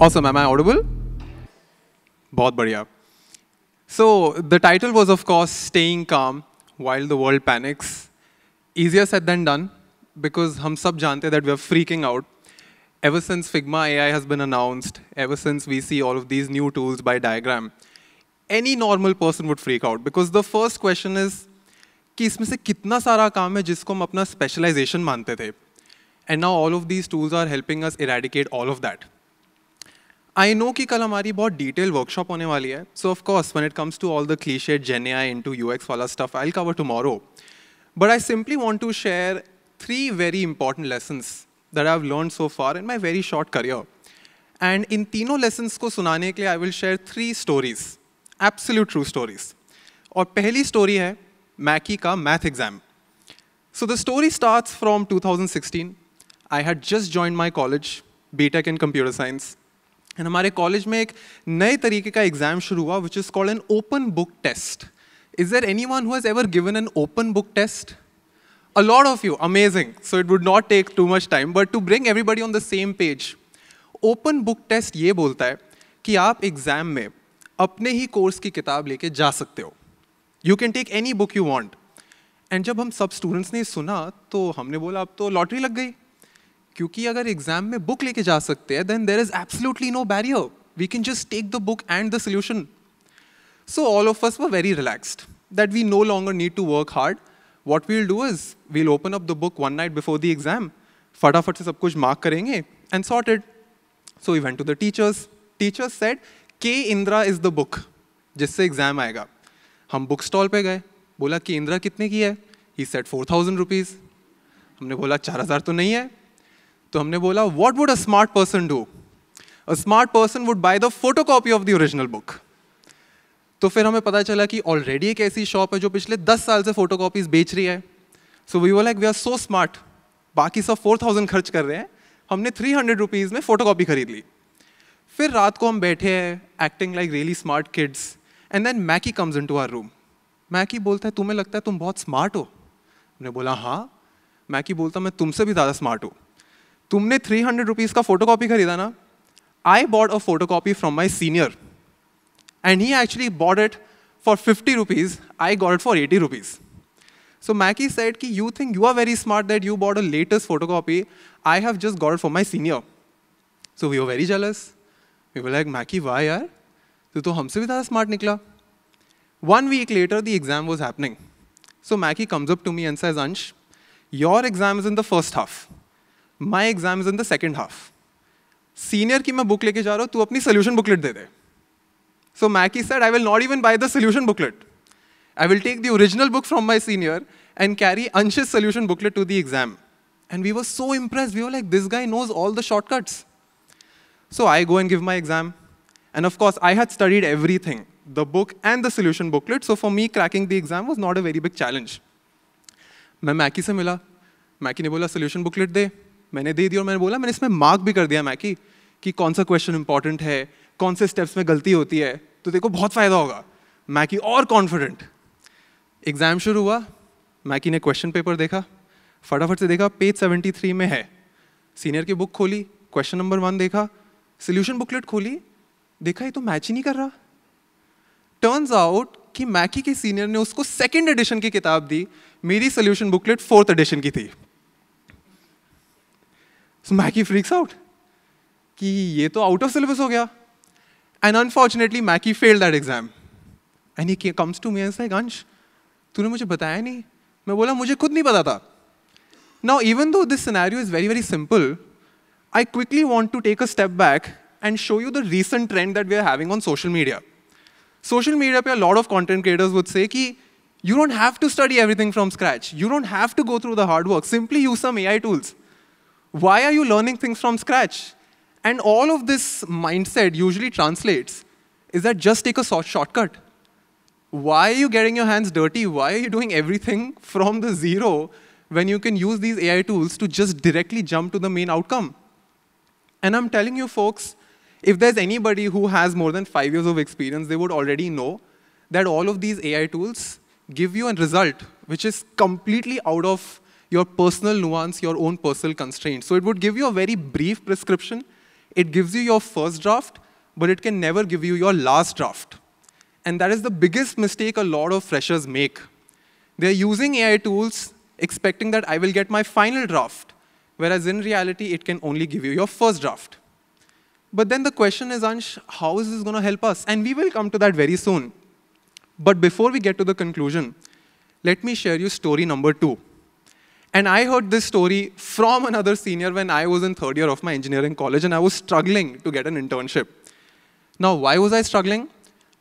Awesome, am I audible? बहुत बढ़िया. So the title was of course staying calm while the world panics. Easier said than done because हम सब जानते हैं that we are freaking out. Ever since Figma AI has been announced, ever since we see all of these new tools by Diagram, any normal person would freak out because the first question is कि इसमें से कितना सारा काम है जिसको हम अपना specialization मानते थे. And now all of these tools are helping us eradicate all of that. I know कि कल हमारी बहुत detailed workshop होने वाली है. So of course, when it comes to all the cliched Gen AI into UX वाला stuff, I'll cover tomorrow. But I simply want to share 3 very important lessons that I've learned so far in my very short career. And in तीनों lessons को सुनाने के लिए I will share 3 stories, absolute true stories. और पहली story है Mackie का math exam. So the story starts from 2016. I had just joined my college, BTech in computer science. And हमारे कॉलेज में एक नए तरीके का एग्जाम शुरू हुआ which is called an open book test. Is there anyone who has ever given an open book test? A lot of you, amazing. So it would not take too much time, but to bring everybody on the same page, open book test ये बोलता है कि आप exam में अपने ही course की किताब लेके जा सकते हो. You can take any book you want. And जब हम सब स्टूडेंट्स ने सुना तो हमने बोला अब तो लॉटरी लग गई. क्योंकि अगर एग्जाम में बुक लेके जा सकते हैं then there is absolutely no barrier. We can just take the book and the solution. So all of us were very relaxed that we no longer need to work hard. What we'll do is we'll open up the book one night before the exam. फटाफट से सब कुछ mark करेंगे and sorted. So we went to the teachers. Teachers said K Indra is the book जिससे exam आएगा. हम book stall पे गए. बोला कि इंद्रा कितने की है? He said 4,000 rupees. हमने बोला 4,000 तो नहीं है. तो हमने बोला what would a smart person do? A smart person would buy the photocopy of the original book. तो फिर हमें पता चला कि ऑलरेडी एक ऐसी शॉप है जो पिछले 10 साल से फोटोकॉपीज बेच रही है. So we were like we are so smart. बाकी सब 4,000 खर्च कर रहे हैं, हमने 300 रुपीज़ में फोटोकॉपी खरीद ली. फिर रात को हम बैठे हैं acting like really smart kids and then Mackie comes into our room. Mackie बोलता है तुम्हें लगता है तुम बहुत स्मार्ट हो? हमने बोला हाँ. मैकी बोलता मैं तुमसे भी ज़्यादा स्मार्ट हूँ. तुमने 300 रुपीज़ का फोटोकॉपी खरीदा ना. I bought a photocopy from my senior and he actually bought it for 50 rupees. I got it for 80 rupees. So Mackie said कि you think you are very smart that you bought a latest photocopy. I have just got it from my senior. So we were very jealous. We were like Mackie why यार? तो हमसे भी ज़्यादा smart निकला. 1 week later the exam was happening. So Mackie comes up to me and says Ansh, your exam is in the first half. My exam is in the second half. Senior की मैं book लेके जा रहा हूँ, तू अपनी solution booklet they they. So Mackie said, I will not even buy the solution booklet. I will take the original book from my senior and carry Ansh's solution booklet to the exam. And we were so impressed. We were like, this guy knows all the shortcuts. So I go and give my exam. And of course, I had studied everything, the book and the solution booklet. So for me, cracking the exam was not a very big challenge. मैं Mackie से मिला. Mackie ने बोला solution booklet दे. मैंने दे दी और मैंने बोला मैंने इसमें मार्क भी कर दिया मैकी कि कौन सा क्वेश्चन इंपॉर्टेंट है, कौन से स्टेप्स में गलती होती है, तो देखो बहुत फायदा होगा. मैकी और कॉन्फिडेंट. एग्जाम शुरू हुआ. मैकी ने क्वेश्चन पेपर देखा, फटाफट से देखा पेज 73 में है. सीनियर की बुक खोली, क्वेश्चन नंबर 1 देखा, सोल्यूशन बुकलेट खोली, देखा ये तो मैच ही नहीं कर रहा. टर्न्स आउट कि मैकी के सीनियर ने उसको सेकेंड एडिशन की किताब दी, मेरी सोल्यूशन बुकलेट 4th एडिशन की थी. So Mackie freaks out कि ये तो out of syllabus हो गया. And unfortunately Mackie failed that exam. And he comes to me and says, Ansh, तूने मुझे बताया नहीं. मैं बोला मुझे खुद नहीं पता था. Now even though this scenario is very very simple, I quickly want to take a step back and show you the recent trend that we are having on social media. Social media पे a lot of content creators would say कि you don't have to study everything from scratch. You don't have to go through the hard work. Simply use some AI tools. Why are you learning things from scratch? And all of this mindset usually translates is that just take a shortcut. Why are you getting your hands dirty? Why are you doing everything from the zero when you can use these AI tools to just directly jump to the main outcome? And I'm telling you folks, if there's anybody who has more than 5 years of experience, they would already know that all of these AI tools give you a result which is completely out of your personal nuance, your own personal constraints. So it would give you a very brief prescription. It gives you your first draft, but it can never give you your last draft. And that is the biggest mistake a lot of freshers make. They're using AI tools expecting that I will get my final draft, whereas in reality, it can only give you your first draft. But then the question is, Ansh, how is this going to help us? And we will come to that very soon. But before we get to the conclusion, let me share you story number 2. And I heard this story from another senior when I was in 3rd year of my engineering college, and I was struggling to get an internship. Now, why was I struggling?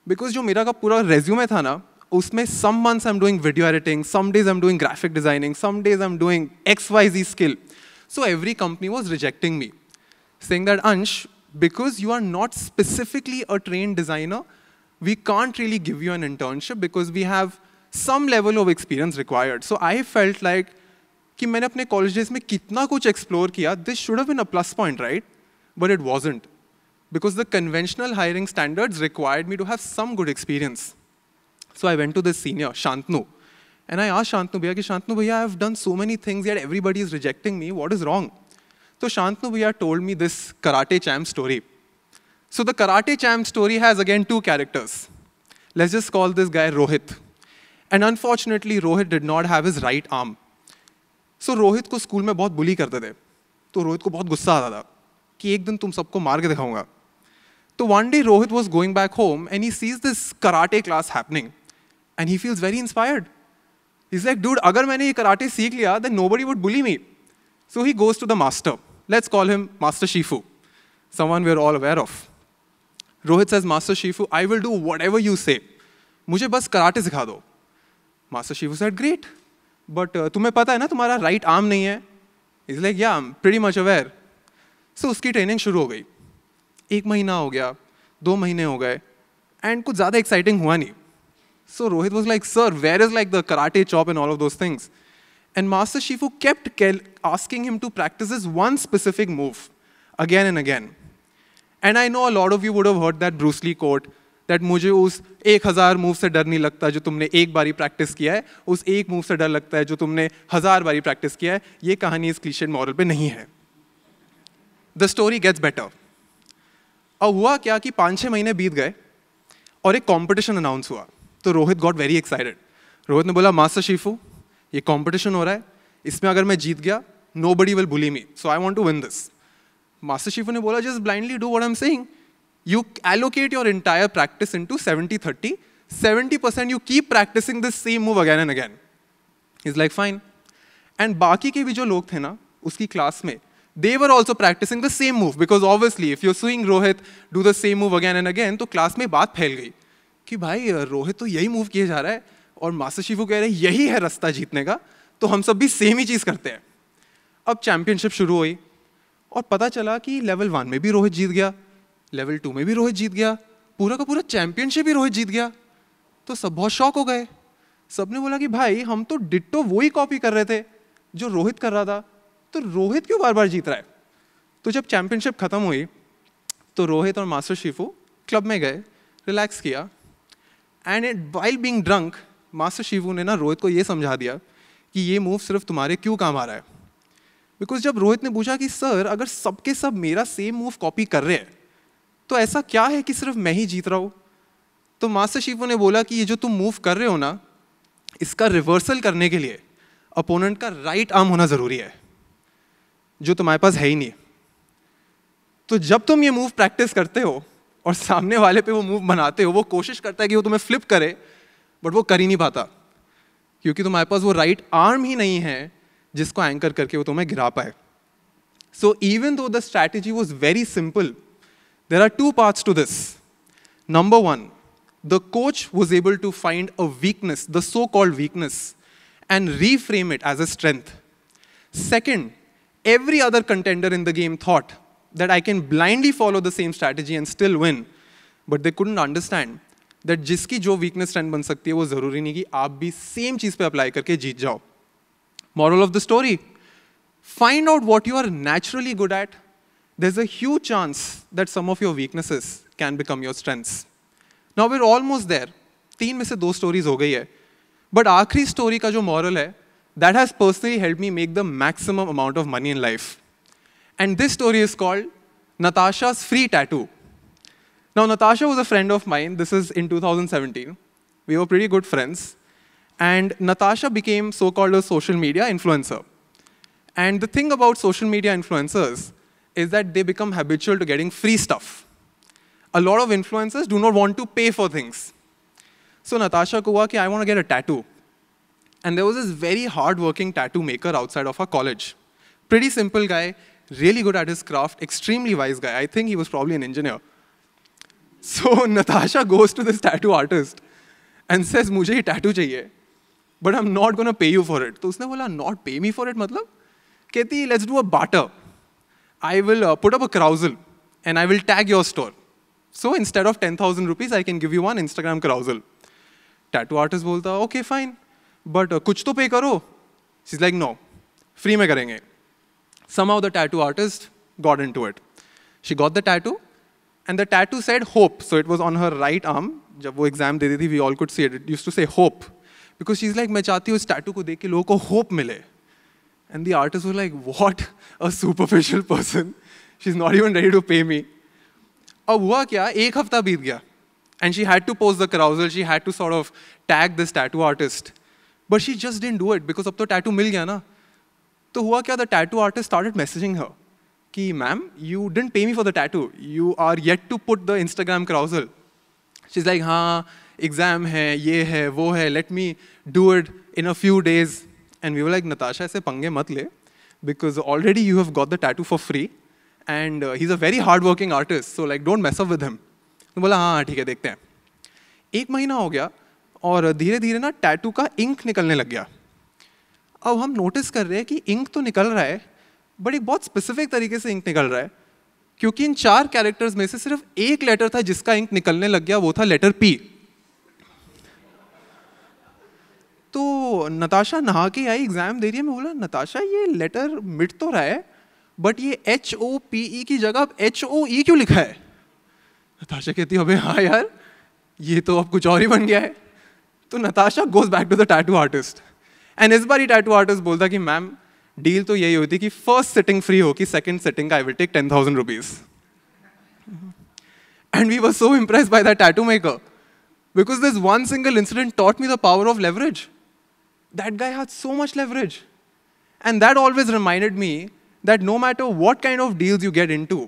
Because जो मेरा का पूरा resume था ना, उसमें some months I'm doing video editing, some days I'm doing graphic designing, some days I'm doing XYZ skill. So every company was rejecting me, saying that, Ansh, because you are not specifically a trained designer, we can't really give you an internship because we have some level of experience required. So I felt like कि मैंने अपने college days में कितना कुछ explore किया, this should have been a plus point, right? But it wasn't. Because the conventional hiring standards required me to have some good experience. So I went to this senior, Shantanu, and I asked Shantanu Bhaiya, Shantanu Bhaiya, I have done so many things, yet everybody is rejecting me. What is wrong? So Shantanu Bhaiya told me this karate champ story. So the karate champ story has again 2 characters. Let's just call this guy Rohit. And unfortunately, Rohit did not have his right arm. So Rohit को school में बहुत बुली करते थे. तो रोहित को बहुत गुस्सा आता था कि एक दिन तुम सबको मार के दिखाऊंगा. So one day Rohit was going back home and he sees this karate class happening and he feels very inspired. He's like, dude, अगर मैंने ये karate सीख लिया, then nobody would bully me. So he goes to the master. Let's call him Master Shifu, someone we're all aware of. Rohit says, Master Shifu, I will do whatever you say. मुझे बस karate सिखा दो. Master Shifu said, great. But तुम्हें पता है ना तुम्हारा right arm नहीं है? He's like, yeah, I'm pretty much aware. So उसकी ट्रेनिंग शुरू हो गई. 1 महीना हो गया, 2 महीने हो गए, and कुछ ज़्यादा exciting हुआ नहीं. So Rohit was like, sir, where is like the karate chop and all of those things? And Master Shifu kept asking him to practice this one specific move again and again. And I know a lot of you would have heard that Bruce Lee quote that मुझे उस 1000 move से डर नहीं लगता जो तुमने एक बारी प्रैक्टिस किया है, उस एक मूव से डर लगता है जो तुमने 1000 बारी प्रैक्टिस किया है. ये कहानी इस क्लीशे मॉडल पे नहीं है. The story gets better. अब हुआ क्या कि 5-6 महीने बीत गए और एक कंपटीशन अनाउंस हुआ. तो Rohit got very excited. Rohit ने बोला, मास्टर शिफू, ये कंपटीशन हो रहा है, इसमें अगर मैं जीत गया, nobody will bully me, so I want to win this. Master Shifu ने बोला, just blindly do what I'm saying. You allocate your entire practice into 70-30. 70% you keep practicing the same move again and again. He's like, fine. And बाकी के भी जो लोग थे ना उसकी क्लास में, they were also practicing the same move because obviously if you're seeing Rohit do the same move again and again, तो क्लास में बात फैल गई कि भाई रोहित तो यही मूव किए जा रहा है और मास्टर शिफू कह रहे हैं यही है रास्ता जीतने का, तो हम सब भी सेम ही चीज़ करते हैं. अब चैंपियनशिप शुरू हुई और पता चला कि लेवल 1 में भी रोहित जीत गया, लेवल 2 में भी रोहित जीत गया, पूरा का पूरा चैंपियनशिप ही रोहित जीत गया. तो सब बहुत शॉक हो गए. सब ने बोला कि भाई हम तो डिट्टो वही कॉपी कर रहे थे जो रोहित कर रहा था, तो रोहित क्यों बार बार जीत रहा है. तो जब चैंपियनशिप खत्म हुई तो रोहित और मास्टर शिफू क्लब में गए, रिलैक्स किया, and while being drunk master Shifu ने ना रोहित को ये समझा दिया कि ये मूव सिर्फ तुम्हारे क्यों काम आ रहा है. बिकॉज जब रोहित ने पूछा कि सर अगर सबके सब मेरा सेम मूव कॉपी कर रहे हैं तो ऐसा क्या है कि सिर्फ मैं ही जीत रहा हूँ, तो मास्टर शिफू ने बोला कि ये जो तुम मूव कर रहे हो ना, इसका रिवर्सल करने के लिए अपोनेंट का राइट आर्म होना ज़रूरी है जो तुम्हारे पास है ही नहीं. तो जब तुम ये मूव प्रैक्टिस करते हो और सामने वाले पे वो मूव बनाते हो, वो कोशिश करता है कि वो तुम्हें फ्लिप करे, बट वो कर ही नहीं पाता क्योंकि तुम्हारे पास वो राइट आर्म ही नहीं है जिसको एंकर करके वो तुम्हें गिरा पाए. So even though the strategy was very simple, there are 2 parts to this. Number 1, the coach was able to find a weakness, the so-called weakness, and reframe it as a strength. Second, every other contender in the game thought that I can blindly follow the same strategy and still win. but they couldn't understand that जिसकी जो weakness strength बन सकती है वो ज़रूरी नहीं कि आप भी same चीज़ पे apply करके जीत जाओ. Moral of the story: find out what you are naturally good at. There's a huge chance that some of your weaknesses can become your strengths. Now we're almost there. 3 में से 2 stories हो गई है. But आखिरी story का जो moral है, that has personally helped me make the maximum amount of money in life. And this story is called Natasha's Free Tattoo. Now Natasha was a friend of mine. This is in 2017. We were pretty good friends. And Natasha became so-called a social media influencer. And the thing about social media influencers is that they become habitual to getting free stuff. A lot of influencers do not want to pay for things. So Natasha ko hua ki I want to get a tattoo. And there was this very hard-working tattoo maker outside of our college. Pretty simple guy, really good at his craft, extremely wise guy. I think he was probably an engineer. So Natasha goes to this tattoo artist and says, "मुझे ये tattoo चाहिए, but I'm not going to pay you for it." तो उसने बोला, "Not pay me for it मतलब?" कहती, "Let's do a barter. I will put up a carousel and I will tag your store. So instead of 10,000 rupees, I can give you one Instagram carousel." Tattoo artist बोलता, "Okay, fine. But कुछ तो pay करो." She's like, "No, free में करेंगे." Somehow the tattoo artist got into it. She got the tattoo, and the tattoo said hope. So it was on her right arm. जब वो exam देती थी, we all could see it. It used to say hope. Because she's like, मैं चाहती हूँ इस tattoo को देख के लोगों को hope मिले. And the artist was like, what a superficial person. She's not even ready to pay me. अब हुआ क्या, 1 हफ्ता बीत गया. And she had to post the carousel. She had to sort of tag this tattoo artist. But she just didn't do it because अब तो tattoo मिल गया ना. तो हुआ क्या, the tattoo artist started messaging her. कि, "Ma'am, you didn't pay me for the tattoo. You are yet to put the Instagram carousel." She's like, "हाँ, exam है, ये है, वो है. Let me do it in a few days." And we were like, "Natasha, ऐसे पंगे मत ले, because already you have got the tattoo for free, and he's a very hard-working artist, so like don't mess up with him." तो बोला, "हाँ, ठीक है, देखते हैं." 1 महीना हो गया और धीरे-धीरे ना टैटू का इंक निकलने लग गया. अब हम नोटिस कर रहे हैं कि इंक तो निकल रहा है, बट एक बहुत स्पेसिफिक तरीके से इंक निकल रहा है, क्योंकि इन 4 कैरेक्टर्स में से सिर्फ एक लेटर था जिसका इंक निकलने लग गया, वो था लेटर P. तो नताशा नहा के आई, एग्जाम दे रही है. मैं बोला, "नताशा, ये लेटर मिट तो रहा है, बट ये HOPE की जगह अब HOE क्यों लिखा है?" नताशा कहती है, "अबे हाँ यार, ये तो अब कुछ और ही बन गया है." तो Natasha goes back to the tattoo artist. And इस बार ही टैटू आर्टिस्ट बोलता कि, "मैम, डील तो यही होती कि फर्स्ट सिटिंग फ्री हो कि सेकंड सिटिंग का I will take 10,000 rupees." And we were so impressed by that tattoo maker, because this one single incident taught me the power of leverage. That guy had so much leverage. And that always reminded me that no matter what kind of deals you get into,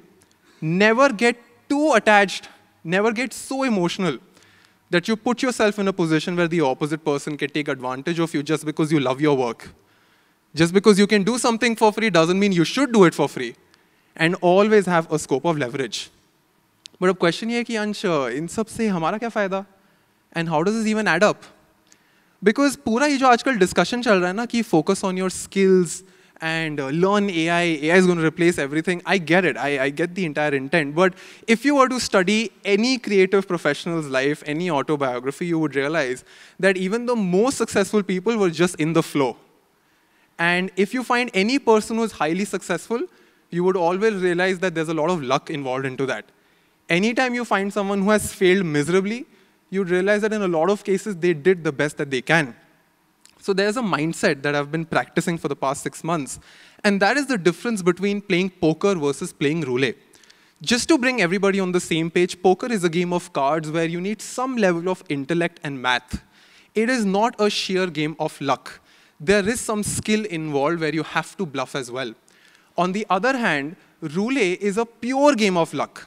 never get too attached, never get so emotional that you put yourself in a position where the opposite person can take advantage of you just because you love your work. Just because you can do something for free doesn't mean you should do it for free. And always have a scope of leverage. But अब question ये है कि अंश, इन सब से हमारा क्या फायदा? And how does this even add up? Because पूरा ये जो आजकल discussion चल रहा है ना कि focus on your skills and learn AI is going to replace everything. I get it. I get the entire intent. But if you were to study any creative professional's life, any autobiography, you would realize that even the most successful people were just in the flow. And if you find any person who is highly successful, you would always realize that there's a lot of luck involved into that. Anytime you find someone who has failed miserably, you'd realize that in a lot of cases, they did the best that they can. So there's a mindset that I've been practicing for the past 6 months. And that is the difference between playing poker versus playing roulette. Just to bring everybody on the same page, poker is a game of cards where you need some level of intellect and math. It is not a sheer game of luck. There is some skill involved where you have to bluff as well. On the other hand, roulette is a pure game of luck.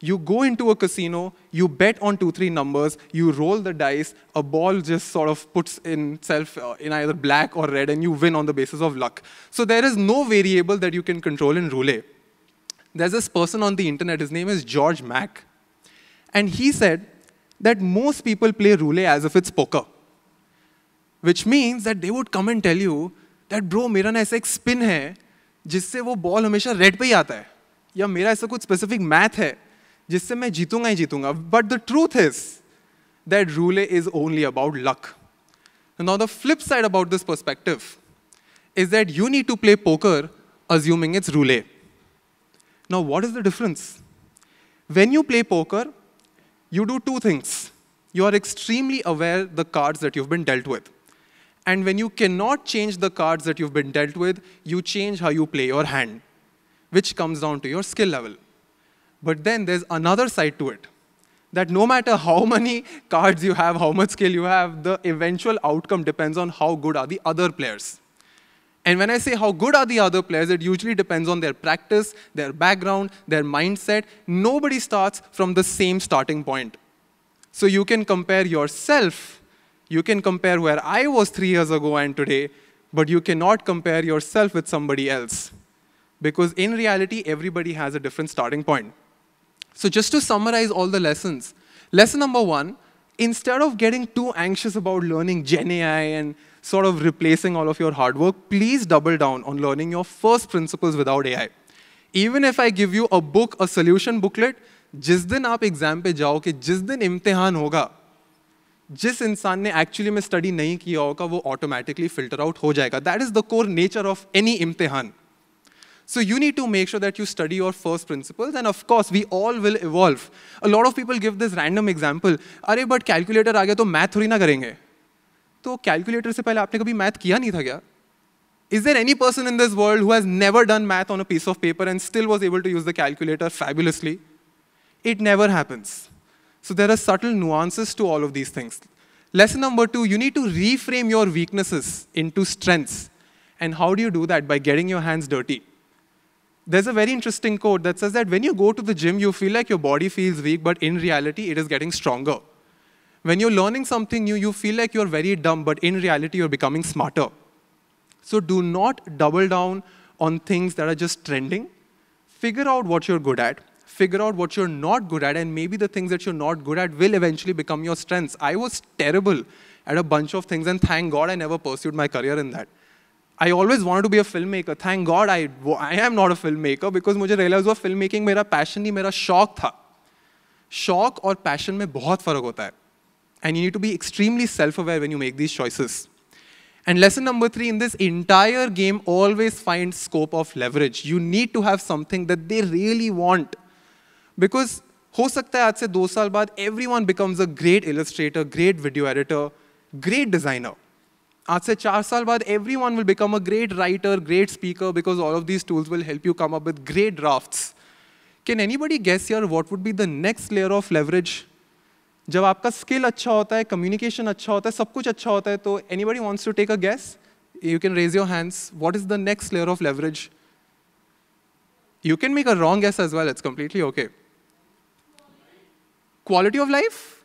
You go into a casino, you bet on 2-3 numbers, you roll the dice, a ball just sort of puts itself in either black or red, and you win on the basis of luck. So there is no variable that you can control in roulette. There's this person on the internet, his name is George Mack. And he said that most people play roulette as if it's poker. Which means that they would come and tell you that, bro, मेरा ना ऐसा एक spin है, जिससे वो ball हमेशा red पे ही आता है. या मेरा ऐसा कुछ specific math है, जिससे मैं जीतूंगा ही जीतूंगा. But the truth is that roulette is only about luck. Now the flip side about this perspective is that you need to play poker assuming it's roulette. Now what is the difference? When you play poker, you do two things. You are extremely aware the cards that you've been dealt with. And when you cannot change the cards that you've been dealt with, you change how you play your hand, which comes down to your skill level. But then there's another side to it, that no matter how many cards you have, how much skill you have, the eventual outcome depends on how good are the other players. And when I say how good are the other players, it usually depends on their practice, their background, their mindset. Nobody starts from the same starting point. So you can compare yourself. You can compare where I was 3 years ago and today, but you cannot compare yourself with somebody else. Because in reality, everybody has a different starting point. So just to summarize all the lessons, lesson number 1, instead of getting too anxious about learning Gen AI and sort of replacing all of your hard work, please double down on learning your first principles without AI. Even if I give you a book, a solution booklet, जिस दिन आप exam पे जाओ कि जिस दिन इम्तिहान होगा, जिस इंसान ने एक्चुअली में स्टडी नहीं किया होगा वो ऑटोमेटिकली फिल्टर आउट हो जाएगा. That is the core nature of any इम्तिहान. So you need to make sure that you study your first principles, and of course we all will evolve. A lot of people give this random example. अरे but calculator आ गया तो math थोड़ी ना करेंगे. तो calculator से पहले आपने कभी math किया नहीं था क्या? Is there any person in this world who has never done math on a piece of paper and still was able to use the calculator fabulously? It never happens. So there are subtle nuances to all of these things. Lesson number 2, you need to reframe your weaknesses into strengths. And how do you do that? By getting your hands dirty. There's a very interesting quote that says that when you go to the gym, you feel like your body feels weak, but in reality, it is getting stronger. When you're learning something new, you feel like you're very dumb, but in reality, you're becoming smarter. So do not double down on things that are just trending. Figure out what you're good at. Figure out what you're not good at, and maybe the things that you're not good at will eventually become your strengths. I was terrible at a bunch of things, and thank God I never pursued my career in that. I always wanted to be a filmmaker. Thank God I am not a filmmaker, because मुझे realize हुआ filmmaking मेरा passion नहीं, मेरा शौक था. शौक और passion में बहुत फर्क होता है. And you need to be extremely self-aware when you make these choices. And lesson number 3, in this entire game, always find scope of leverage. You need to have something that they really want. Because हो सकता है आज से 2 साल बाद everyone becomes a great illustrator, great video editor, great designer. आज से 4 साल बाद everyone will become a great writer, great speaker, because all of these tools will help you come up with great drafts. Can anybody guess here what would be the next layer of leverage? जब आपका skill अच्छा होता है, communication अच्छा होता है, सब कुछ अच्छा होता है, तो anybody wants to take a guess? You can raise your hands. What is the next layer of leverage? You can make a wrong guess as well. It's completely okay. Quality of life?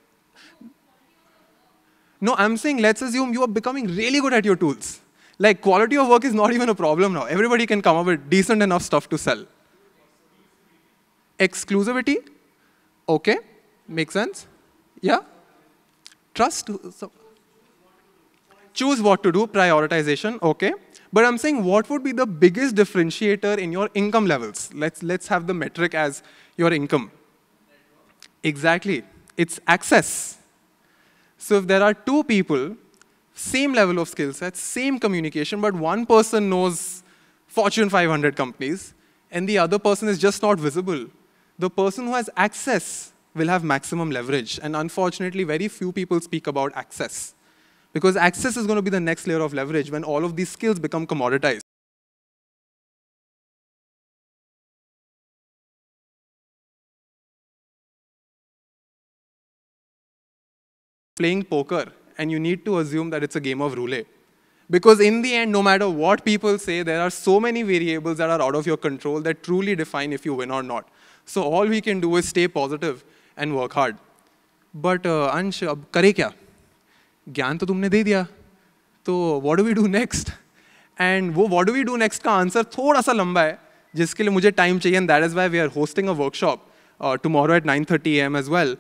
No, I'm saying let's assume you are becoming really good at your tools. Like quality of work is not even a problem now. Everybody can come up with decent enough stuff to sell. Exclusivity? Okay, makes sense. Yeah? Trust? Choose what to do, prioritization, okay. But I'm saying what would be the biggest differentiator in your income levels? Let's have the metric as your income. Exactly. It's access. So if there are 2 people, same level of skill sets, same communication, but one person knows Fortune 500 companies, and the other person is just not visible, the person who has access will have maximum leverage. And unfortunately, very few people speak about access. Because access is going to be the next layer of leverage when all of these skills become commoditized. Playing poker, and you need to assume that it's a game of roulette. Because in the end, no matter what people say, there are so many variables that are out of your control that truly define if you win or not. So all we can do is stay positive and work hard. But Ansh, अब करे क्या? ज्ञान तो तुमने दे दिया. तो what do we do next? And वो what do we do next का आंसर थोड़ा सा लंबा है, जिसके लिए मुझे टाइम चाहिए, and that is why we are hosting a workshop tomorrow at 9:30 a.m. as well.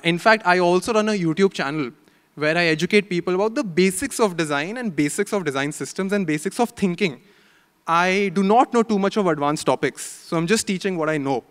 In fact, I also run a YouTube channel where I educate people about the basics of design and basics of design systems and basics of thinking. I do not know too much of advanced topics, so I'm just teaching what I know.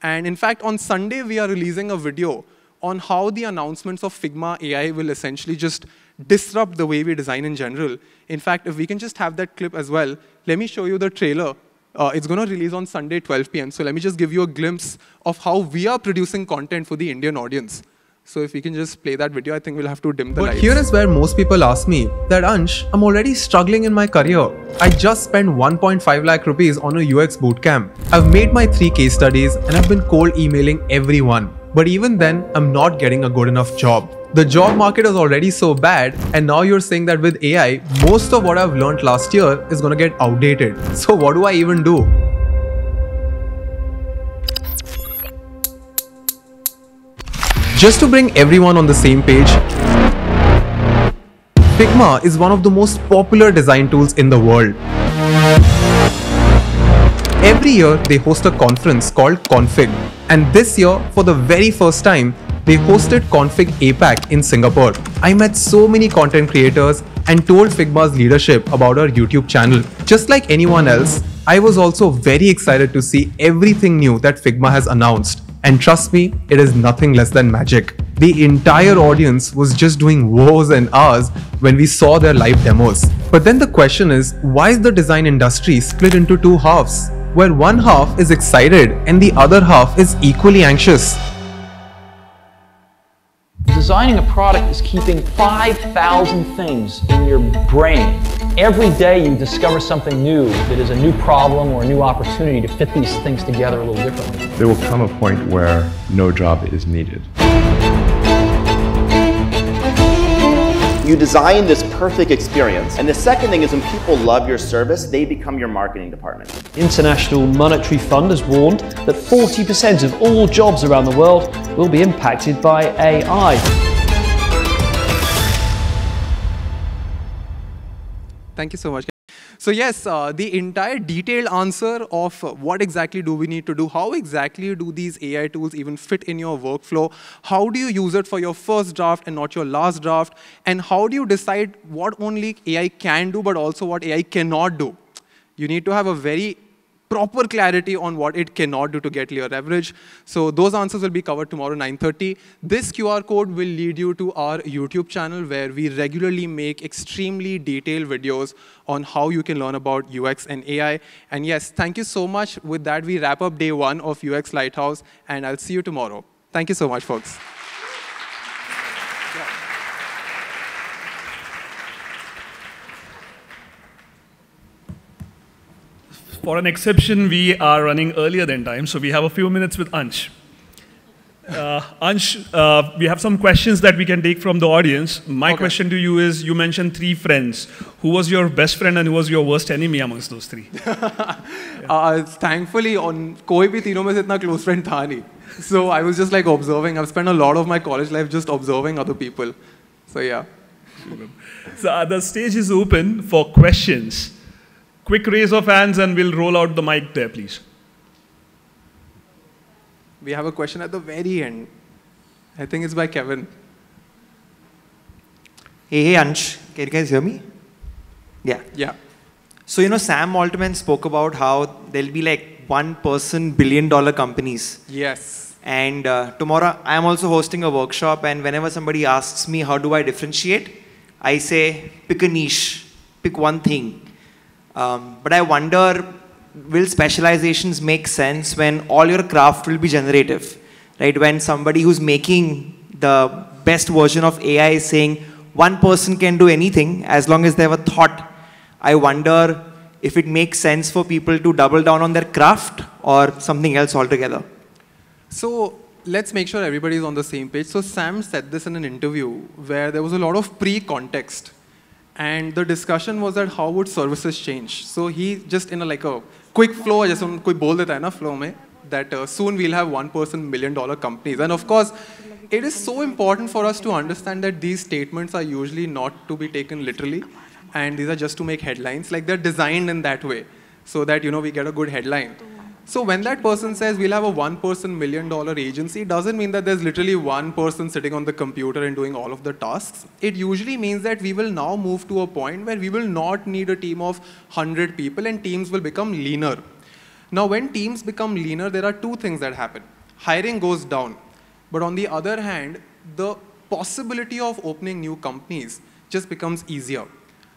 And in fact, on Sunday, we are releasing a video on how the announcements of Figma AI will essentially just disrupt the way we design in general. In fact, if we can just have that clip as well, let me show you the trailer. It's going to release on Sunday, 12 p.m. So let me just give you a glimpse of how we are producing content for the Indian audience. So if we can just play that video, I think we'll have to dim the lights. But here is where most people ask me that, Ansh, I'm already struggling in my career. I just spent 1.5 lakh rupees on a UX bootcamp. I've made my 3 case studies and I've been cold emailing everyone. But even then, I'm not getting a good enough job. The job market is already so bad, and now you're saying that with AI, most of what I've learned last year is going to get outdated. So what do I even do? Just to bring everyone on the same page, Figma is one of the most popular design tools in the world. Every year, they host a conference called Config. And this year, for the very first time, they hosted Config APAC in Singapore. I met so many content creators and told Figma's leadership about our YouTube channel. Just like anyone else, I was also very excited to see everything new that Figma has announced. And trust me, it is nothing less than magic. The entire audience was just doing woes and ahs when we saw their live demos. But then the question is, why is the design industry split into 2 halves? Where one half is excited and the other half is equally anxious. Designing a product is keeping 5,000 things in your brain. Every day you discover something new that is a new problem or a new opportunity to fit these things together a little differently. There will come a point where no job is needed. You design this perfect experience. And the second thing is when people love your service, they become your marketing department. International Monetary Fund has warned that 40% of all jobs around the world will be impacted by AI. Thank you so much. So yes, the entire detailed answer of what exactly do we need to do, how exactly do these AI tools even fit in your workflow, how do you use it for your first draft and not your last draft, and how do you decide what only AI can do but also what AI cannot do. You need to have a very proper clarity on what it cannot do to get clear leverage. So those answers will be covered tomorrow 9:30. This QR code will lead you to our YouTube channel where we regularly make extremely detailed videos on how you can learn about UX and AI. And yes, thank you so much. With that, we wrap up day 1 of UX Lighthouse, and I'll see you tomorrow. Thank you so much, folks. For an exception, we are running earlier than time, so we have a few minutes with Ansh. Ansh, we have some questions that we can take from the audience. My question to you is, you mentioned 3 friends. Who was your best friend and who was your worst enemy amongst those 3? Thankfully, on koi bhi teenon mein se itna close friend tha nahi. So I was just like observing. I've spent a lot of my college life just observing other people. So yeah. So the stage is open for questions. Quick raise of hands and we'll roll out the mic there, please. We have a question at the very end. I think it's by Kevin. Hey, Ansh, can you guys hear me? Yeah. Yeah. So, you know, Sam Altman spoke about how there'll be like 1-person billion-dollar companies. Yes. And tomorrow, I'm also hosting a workshop, and whenever somebody asks me how do I differentiate, I say, pick a niche, pick one thing. But I wonder, will specializations make sense when all your craft will be generative, right? When somebody who's making the best version of AI is saying one person can do anything as long as they have a thought. I wonder if it makes sense for people to double down on their craft or something else altogether. So let's make sure everybody is on the same page. So Sam said this in an interview where there was a lot of pre-context. And the discussion was that how would services change? So he just in a quick flow, just koi bol deta hai na flow mein, that soon we'll have 1-person million-dollar companies. And of course, it is so important for us to understand that these statements are usually not to be taken literally. And these are just to make headlines. Like they're designed in that way so that, you know, we get a good headline. So when that person says we'll have a 1-person million-dollar agency, it doesn't mean that there's literally one person sitting on the computer and doing all of the tasks. It usually means that we will now move to a point where we will not need a team of 100 people and teams will become leaner. Now, when teams become leaner, there are two things that happen. Hiring goes down. But on the other hand, the possibility of opening new companies just becomes easier.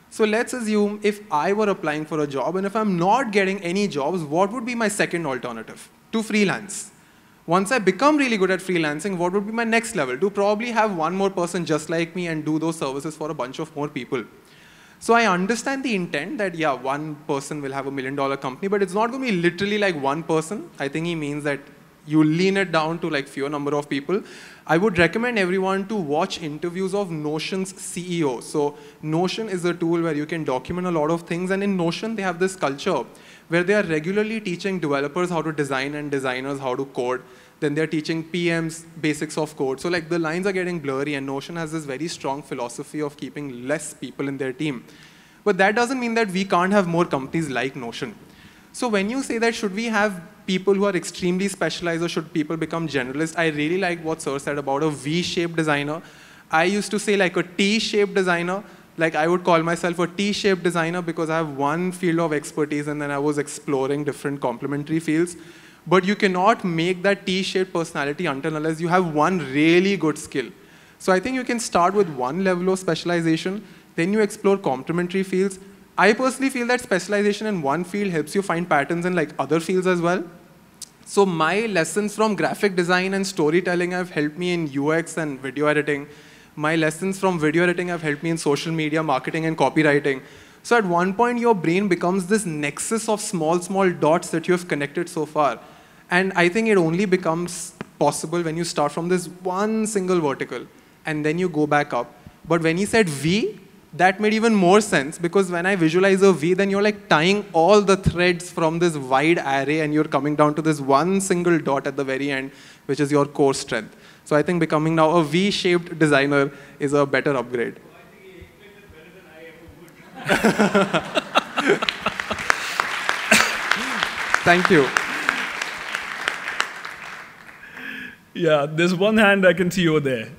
So let's assume if I were applying for a job and if I'm not getting any jobs, what would be my second alternative? To freelance. Once I become really good at freelancing, what would be my next level? To probably have one more person just like me and do those services for a bunch of more people. So I understand the intent that, yeah, one person will have $1 million company, but it's not going to be literally like one person. I think he means that you lean it down to like fewer number of people. I would recommend everyone to watch interviews of Notion's CEO. So Notion is a tool where you can document a lot of things, and in Notion they have this culture where they are regularly teaching developers how to design and designers how to code. Then they're teaching PMs basics of code. So like the lines are getting blurry, and Notion has this very strong philosophy of keeping less people in their team. But that doesn't mean that we can't have more companies like Notion. So when you say that should we have people who are extremely specialized or should people become generalists, I really like what Sir said about a V-shaped designer. I used to say like a T-shaped designer. Like I would call myself a T-shaped designer because I have one field of expertise and then I was exploring different complementary fields. But you cannot make that T-shaped personality unless you have one really good skill. So I think you can start with one level of specialization, then you explore complementary fields. I personally feel that specialization in one field helps you find patterns in like other fields as well. So my lessons from graphic design and storytelling have helped me in UX and video editing. My lessons from video editing have helped me in social media marketing and copywriting. So at one point, your brain becomes this nexus of small, small dots that you have connected so far. And I think it only becomes possible when you start from this one single vertical and then you go back up. But when he said V, that made even more sense because when I visualize a V, then you're like tying all the threads from this wide array and you're coming down to this one single dot at the very end, which is your core strength. So I think becoming now a V-shaped designer is a better upgrade. Thank you. Yeah, there's one hand I can see over there.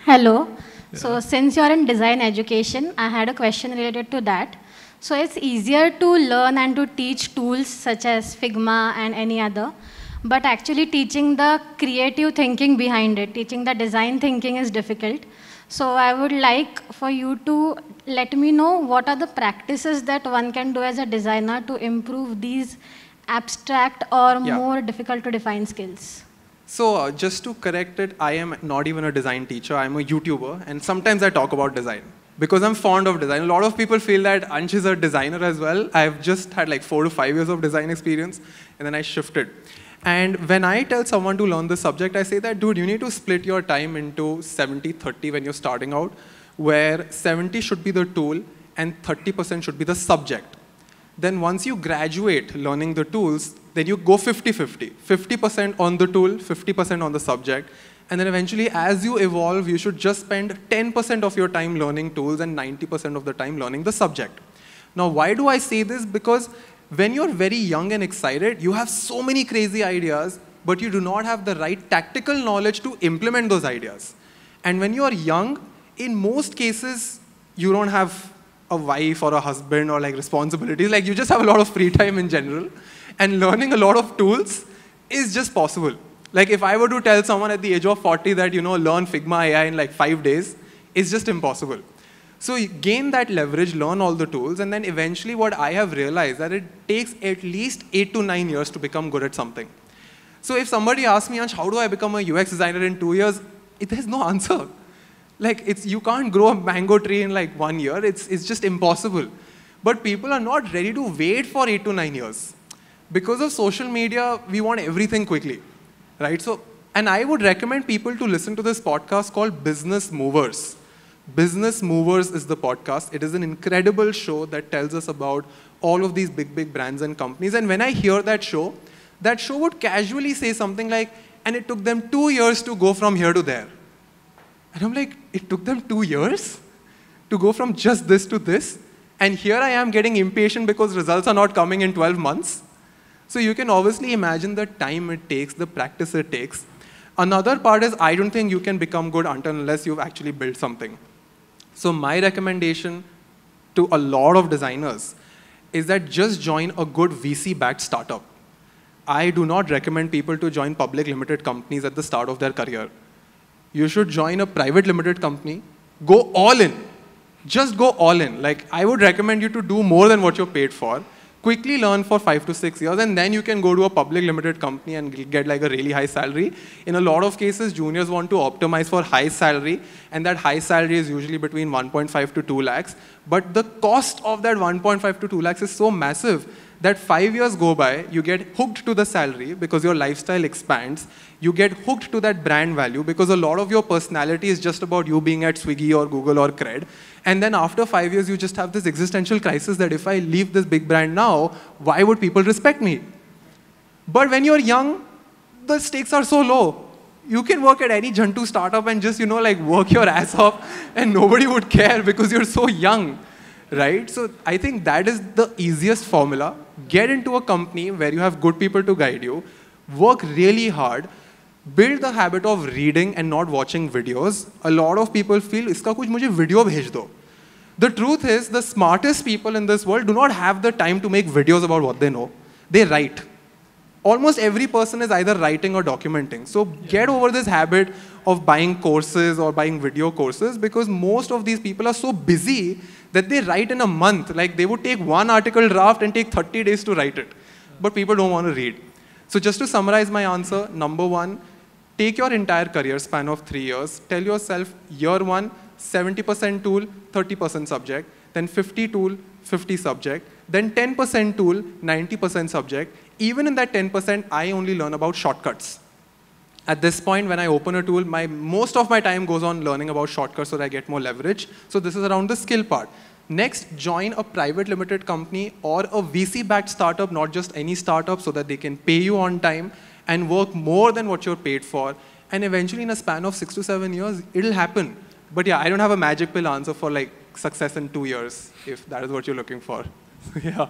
Hello. So since you're in design education, I had a question related to that. So it's easier to learn and to teach tools such as Figma and any other, but actually teaching the creative thinking behind it, teaching the design thinking is difficult. So I would like for you to let me know what are the practices that one can do as a designer to improve these abstract or more difficult to define skills. So just to correct it, I am not even a design teacher. I'm a YouTuber, and sometimes I talk about design because I'm fond of design. A lot of people feel that Ansh is a designer as well. I've just had like 4 to 5 years of design experience, and then I shifted. And when I tell someone to learn this subject, I say that, dude, you need to split your time into 70-30 when you're starting out, where 70 should be the tool and 30% should be the subject. Then once you graduate learning the tools, then you go 50-50. 50% on the tool, 50% on the subject. And then eventually, as you evolve, you should just spend 10% of your time learning tools and 90% of the time learning the subject. Now, why do I say this? Because when you're very young and excited, you have so many crazy ideas, but you do not have the right tactical knowledge to implement those ideas. And when you are young, in most cases, you don't have a wife or a husband or like responsibilities. Like you just have a lot of free time in general. And learning a lot of tools is just possible. Like if I were to tell someone at the age of 40 that, learn Figma AI in like 5 days, it's just impossible. So you gain that leverage, learn all the tools, and then eventually what I have realized that it takes at least 8 to 9 years to become good at something. So if somebody asks me, Ansh, how do I become a UX designer in 2 years? There's no answer. Like you can't grow a mango tree in like 1 year. It's just impossible. But people are not ready to wait for 8 to 9 years. Because of social media, we want everything quickly, right? So, and I would recommend people to listen to this podcast called Business Movers. Business Movers is the podcast. It is an incredible show that tells us about all of these big brands and companies. And when I hear that show would casually say something like, and it took them 2 years to go from here to there. And I'm like, it took them 2 years to go from just this to this? And here I am getting impatient because results are not coming in 12 months. So you can obviously imagine the time it takes, the practice it takes. Another part is I don't think you can become good unless you've actually built something. So my recommendation to a lot of designers is that just join a good VC-backed startup. I do not recommend people to join public limited companies at the start of their career. You should join a private limited company, go all in. Just go all in. Like, I would recommend you to do more than what you're paid for. Quickly learn for 5 to 6 years, and then you can go to a public limited company and get like a really high salary. In a lot of cases, juniors want to optimize for high salary, and that high salary is usually between 1.5 to 2 lakhs. But the cost of that 1.5 to 2 lakhs is so massive that 5 years go by, you get hooked to the salary because your lifestyle expands. You get hooked to that brand value because a lot of your personality is just about you being at Swiggy or Google or Cred. And then after 5 years, you just have this existential crisis that if I leave this big brand now, why would people respect me? But when you're young, the stakes are so low. You can work at any Jantu startup and just, like work your ass off and nobody would care because you're so young, right? So I think that is the easiest formula. Get into a company where you have good people to guide you, work really hard, build the habit of reading and not watching videos. A lot of people feel, iska kuch mujhe video bhej do. The truth is, the smartest people in this world do not have the time to make videos about what they know. They write. Almost every person is either writing or documenting. So get over this habit of buying courses or buying video courses, because most of these people are so busy that they write in a month. Like, they would take one article draft and take 30 days to write it. But people don't want to read. So just to summarize my answer, number one, take your entire career span of 3 years. Tell yourself, year one, 70% tool, 30% subject. Then 50 tool, 50 subject. Then 10% tool, 90% subject. Even in that 10%, I only learn about shortcuts. At this point, when I open a tool, most of my time goes on learning about shortcuts so that I get more leverage. So this is around the skill part. Next, join a private limited company or a VC-backed startup, not just any startup, so that they can pay you on time and work more than what you're paid for. And eventually, in a span of 6 to 7 years, it'll happen. But yeah, I don't have a magic pill answer for like success in 2 years, if that is what you're looking for. Yeah.